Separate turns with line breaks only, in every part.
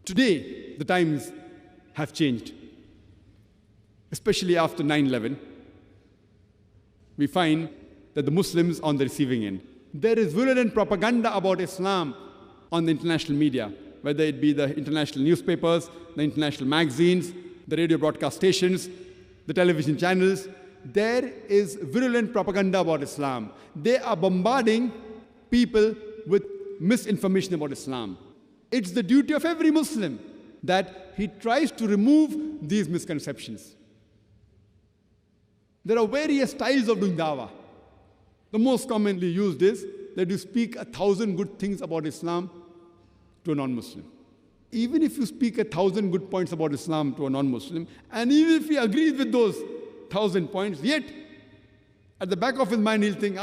Today, the times have changed, especially after 9/11. We find that the Muslims on the receiving end. There is virulent propaganda about Islam on the international media, whether it be the international newspapers, the international magazines, the radio broadcast stations, the television channels. There is virulent propaganda about Islam. They are bombarding people with misinformation about Islam. It's the duty of every Muslim that he tries to remove these misconceptions. There are various styles of doing dawah. The most commonly used is that you speak 1,000 good things about Islam to a non-Muslim. Even if you speak 1,000 good points about Islam to a non-Muslim, and even if he agrees with those 1,000 points, yet at the back of his mind he'll think,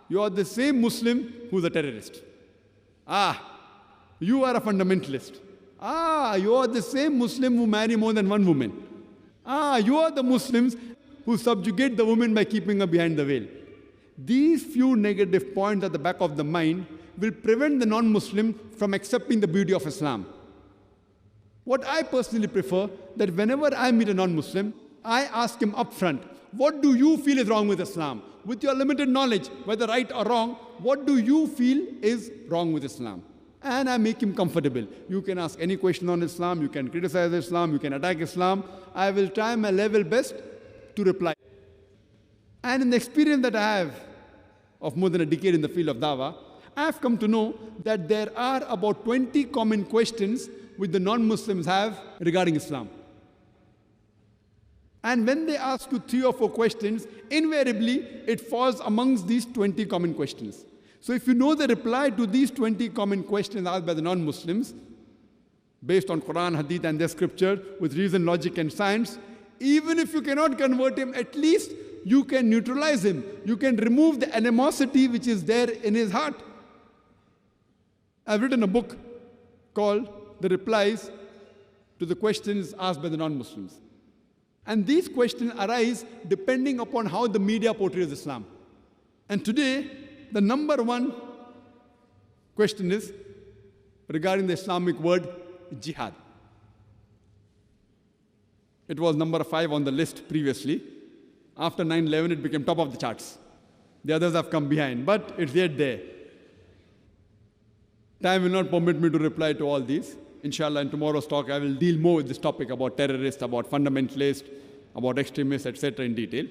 you are the same Muslim who's a terrorist. You are a fundamentalist. You are the same Muslim who marry more than one woman. You are the Muslims who subjugate the woman by keeping her behind the veil. These few negative points at the back of the mind will prevent the non-Muslim from accepting the beauty of Islam. What I personally prefer, that whenever I meet a non-Muslim, I ask him upfront, what do you feel is wrong with Islam? With your limited knowledge, whether right or wrong, what do you feel is wrong with Islam? And I make him comfortable. You can ask any question on Islam, you can criticize Islam, you can attack Islam. I will try my level best to reply. And in the experience that I have of more than a decade in the field of dawah, I have come to know that there are about 20 common questions which the non-Muslims have regarding Islam. And when they ask you 3 or 4 questions, invariably it falls amongst these 20 common questions. So if you know the reply to these 20 common questions asked by the non-Muslims, based on Quran, Hadith and their scripture, with reason, logic and science, even if you cannot convert him, at least you can neutralize him. You can remove the animosity which is there in his heart. I've written a book called The Replies to the Questions Asked by the Non-Muslims. And these questions arise depending upon how the media portrays Islam. And today, the number one question is regarding the Islamic word jihad. It was number 5 on the list previously. After 9/11, it became top of the charts. The others have come behind, but it's yet there. Time will not permit me to reply to all these. Inshallah, in tomorrow's talk, I will deal more with this topic about terrorists, about fundamentalists, about extremists, etc. in detail.